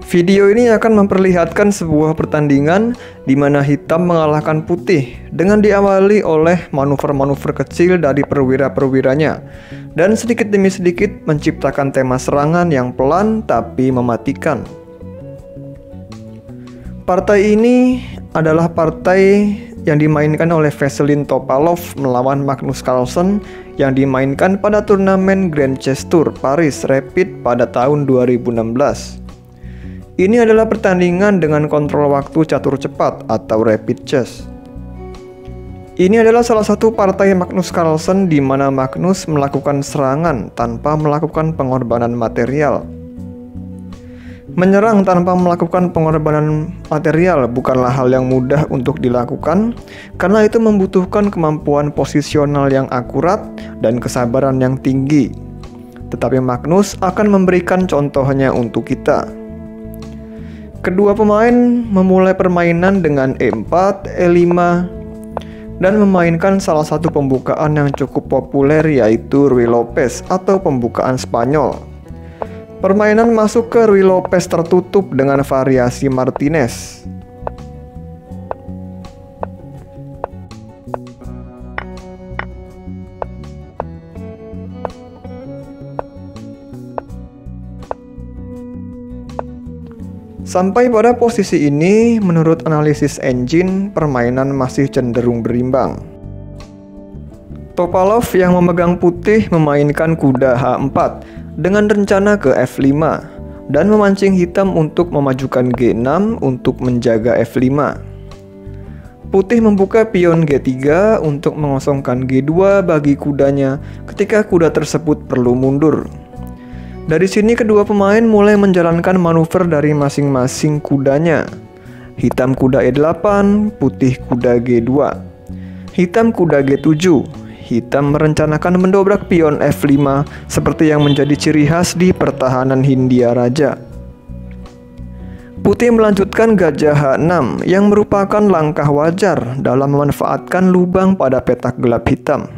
Video ini akan memperlihatkan sebuah pertandingan di mana hitam mengalahkan putih dengan diawali oleh manuver-manuver kecil dari perwira-perwiranya dan sedikit demi sedikit menciptakan tema serangan yang pelan tapi mematikan. Partai ini adalah partai yang dimainkan oleh Veselin Topalov melawan Magnus Carlsen yang dimainkan pada turnamen Grand Chess Tour Paris Rapid pada tahun 2016. Ini adalah pertandingan dengan kontrol waktu catur cepat atau rapid chess. Ini adalah salah satu partai Magnus Carlsen di mana Magnus melakukan serangan tanpa melakukan pengorbanan material. Menyerang tanpa melakukan pengorbanan material bukanlah hal yang mudah untuk dilakukan karena itu membutuhkan kemampuan posisional yang akurat dan kesabaran yang tinggi. Tetapi Magnus akan memberikan contohnya untuk kita. Kedua pemain memulai permainan dengan E4, E5, dan memainkan salah satu pembukaan yang cukup populer yaitu Ruy Lopez atau pembukaan Spanyol. Permainan masuk ke Ruy Lopez tertutup dengan variasi Martinez. Sampai pada posisi ini, menurut analisis engine, permainan masih cenderung berimbang. Topalov yang memegang putih memainkan kuda H4 dengan rencana ke F5 dan memancing hitam untuk memajukan G6 untuk menjaga F5. Putih membuka pion G3 untuk mengosongkan G2 bagi kudanya ketika kuda tersebut perlu mundur. Dari sini kedua pemain mulai menjalankan manuver dari masing-masing kudanya. Hitam kuda E8, putih kuda G2. Hitam kuda G7. Hitam merencanakan mendobrak pion F5 seperti yang menjadi ciri khas di pertahanan Hindia Raja. Putih melanjutkan gajah H6 yang merupakan langkah wajar dalam memanfaatkan lubang pada petak gelap hitam.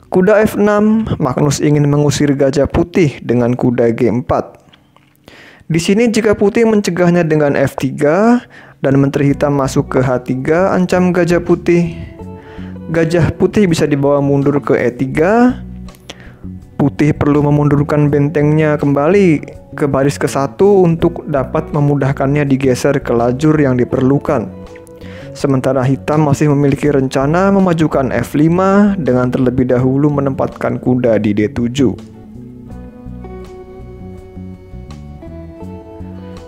Kuda F6, Magnus ingin mengusir gajah putih dengan kuda G4. Di sini jika putih mencegahnya dengan F3 dan menteri hitam masuk ke H3 ancam gajah putih. Gajah putih bisa dibawa mundur ke E3. Putih perlu memundurkan bentengnya kembali ke baris ke-1 untuk dapat memudahkannya digeser ke lajur yang diperlukan. Sementara hitam masih memiliki rencana memajukan F5 dengan terlebih dahulu menempatkan kuda di D7.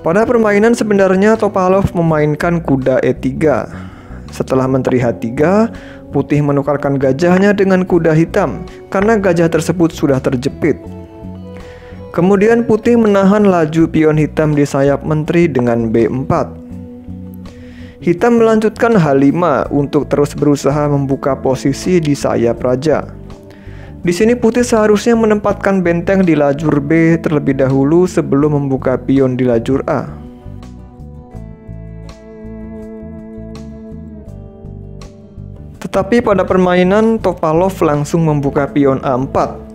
Pada permainan sebenarnya Topalov memainkan kuda E3. Setelah menteri H3, putih menukarkan gajahnya dengan kuda hitam karena gajah tersebut sudah terjepit. Kemudian putih menahan laju pion hitam di sayap menteri dengan B4. Hitam melanjutkan H5 untuk terus berusaha membuka posisi di sayap raja. Di sini putih seharusnya menempatkan benteng di lajur B terlebih dahulu sebelum membuka pion di lajur A. Tetapi pada permainan Topalov langsung membuka pion A4.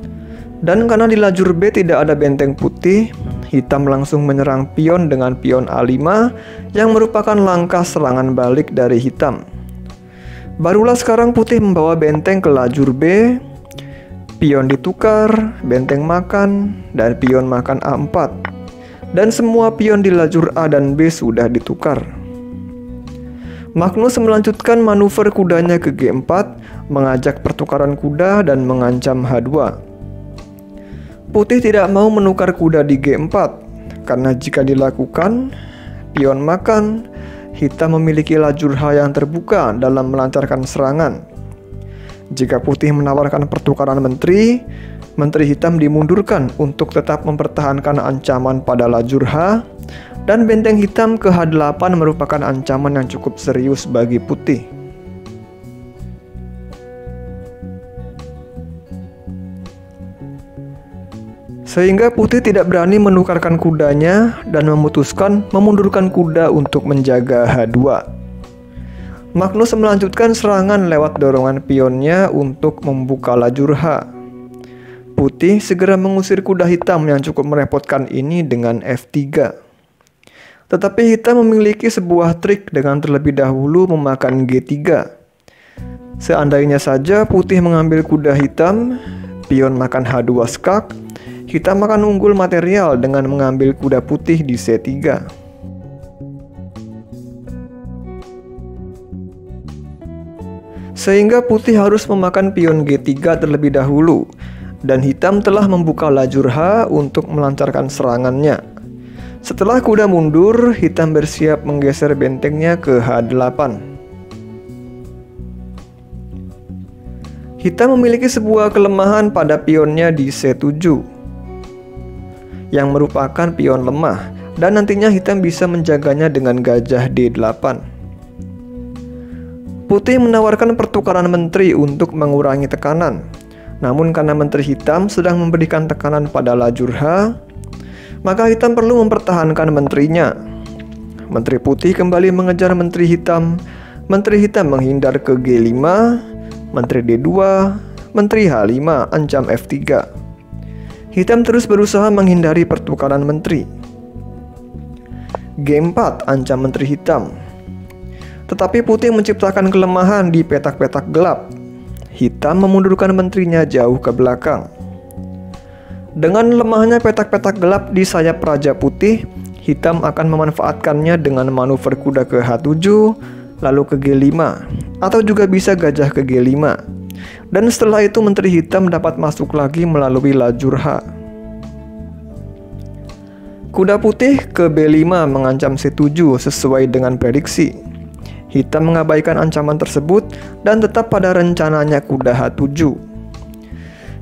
Dan karena di lajur B tidak ada benteng putih, hitam langsung menyerang pion dengan pion A5 yang merupakan langkah serangan balik dari hitam. Barulah sekarang putih membawa benteng ke lajur B, pion ditukar, benteng makan, dan pion makan A4. Dan semua pion di lajur A dan B sudah ditukar. Magnus melanjutkan manuver kudanya ke G4, mengajak pertukaran kuda dan mengancam H2. Putih tidak mau menukar kuda di G4, karena jika dilakukan, pion makan, hitam memiliki lajur H yang terbuka dalam melancarkan serangan. Jika putih menawarkan pertukaran menteri, menteri hitam dimundurkan untuk tetap mempertahankan ancaman pada lajur H, dan benteng hitam ke H8 merupakan ancaman yang cukup serius bagi putih. Sehingga putih tidak berani menukarkan kudanya dan memutuskan memundurkan kuda untuk menjaga H2. Magnus melanjutkan serangan lewat dorongan pionnya untuk membuka lajur H. Putih segera mengusir kuda hitam yang cukup merepotkan ini dengan F3. Tetapi hitam memiliki sebuah trik dengan terlebih dahulu memakan G3. Seandainya saja putih mengambil kuda hitam, pion makan H2 skak, hitam akan unggul material dengan mengambil kuda putih di C3. Sehingga putih harus memakan pion G3 terlebih dahulu, dan hitam telah membuka lajur H untuk melancarkan serangannya. Setelah kuda mundur, hitam bersiap menggeser bentengnya ke H8. Hitam memiliki sebuah kelemahan pada pionnya di C7, yang merupakan pion lemah, dan nantinya hitam bisa menjaganya dengan gajah D8. Putih menawarkan pertukaran menteri untuk mengurangi tekanan. Namun karena menteri hitam sedang memberikan tekanan pada lajur H, maka hitam perlu mempertahankan menterinya. Menteri putih kembali mengejar menteri hitam. Menteri hitam menghindar ke G5, menteri D2, menteri H5, ancam F3. Hitam terus berusaha menghindari pertukaran menteri. G4, ancam menteri hitam. Tetapi putih menciptakan kelemahan di petak-petak gelap. Hitam memundurkan menterinya jauh ke belakang. Dengan lemahnya petak-petak gelap di sayap Raja Putih, hitam akan memanfaatkannya dengan manuver kuda ke H7, lalu ke G5, atau juga bisa gajah ke G5. Dan setelah itu menteri hitam dapat masuk lagi melalui lajur H. Kuda putih ke B5 mengancam C7 sesuai dengan prediksi. Hitam mengabaikan ancaman tersebut dan tetap pada rencananya kuda H7.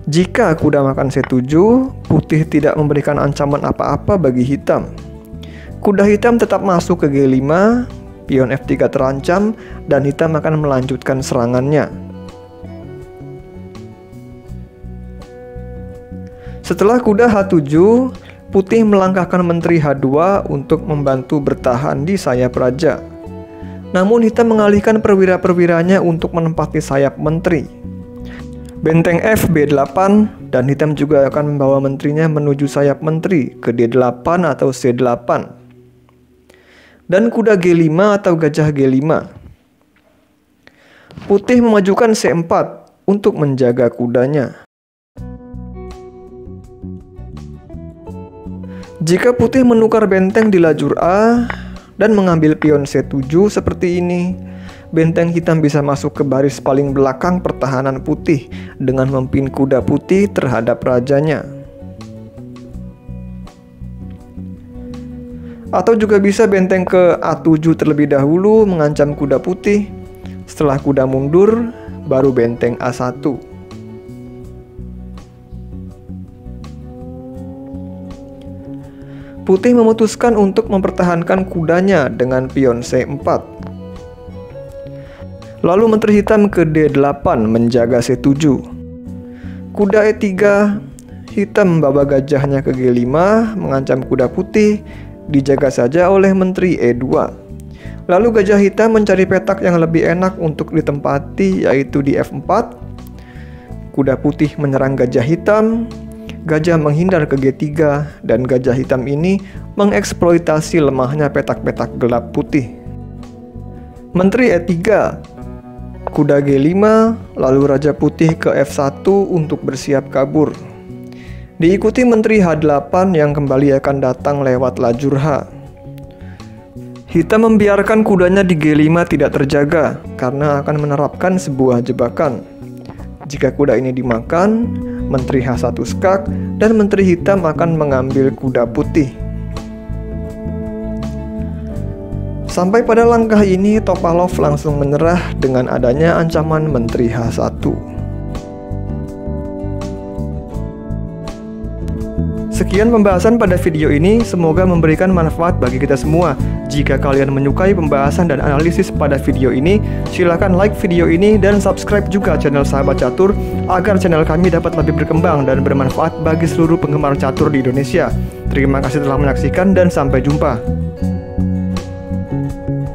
Jika kuda makan C7, putih tidak memberikan ancaman apa-apa bagi hitam. Kuda hitam tetap masuk ke G5, pion F3 terancam, dan hitam akan melanjutkan serangannya. Setelah kuda H7, putih melangkahkan menteri H2 untuk membantu bertahan di sayap raja. Namun hitam mengalihkan perwira-perwiranya untuk menempati sayap menteri. Benteng F B8 dan hitam juga akan membawa menterinya menuju sayap menteri ke D8 atau C8. Dan kuda G5 atau gajah G5. Putih memajukan C4 untuk menjaga kudanya. Jika putih menukar benteng di lajur A dan mengambil pion C7 seperti ini, benteng hitam bisa masuk ke baris paling belakang pertahanan putih dengan memimpin kuda putih terhadap rajanya. Atau juga bisa benteng ke A7 terlebih dahulu mengancam kuda putih. Setelah kuda mundur, baru benteng A1. Putih memutuskan untuk mempertahankan kudanya dengan pion C4. Lalu menteri hitam ke D8 menjaga C7. Kuda E3, hitam membawa gajahnya ke G5 mengancam kuda putih, dijaga saja oleh menteri E2. Lalu gajah hitam mencari petak yang lebih enak untuk ditempati, yaitu di F4. Kuda putih menyerang gajah hitam. Gajah menghindar ke G3 dan gajah hitam ini mengeksploitasi lemahnya petak-petak gelap putih. Menteri E3, kuda G5, lalu raja putih ke F1 untuk bersiap kabur. Diikuti menteri H8 yang kembali akan datang lewat lajur H. Hitam membiarkan kudanya di G5 tidak terjaga karena akan menerapkan sebuah jebakan. Jika kuda ini dimakan, menteri H1 skak dan menteri hitam akan mengambil kuda putih. Sampai pada langkah ini, Topalov langsung menyerah dengan adanya ancaman menteri H1. Sekian pembahasan pada video ini, semoga memberikan manfaat bagi kita semua. Jika kalian menyukai pembahasan dan analisis pada video ini, silakan like video ini dan subscribe juga channel Sahabat Catur agar channel kami dapat lebih berkembang dan bermanfaat bagi seluruh penggemar catur di Indonesia. Terima kasih telah menyaksikan dan sampai jumpa.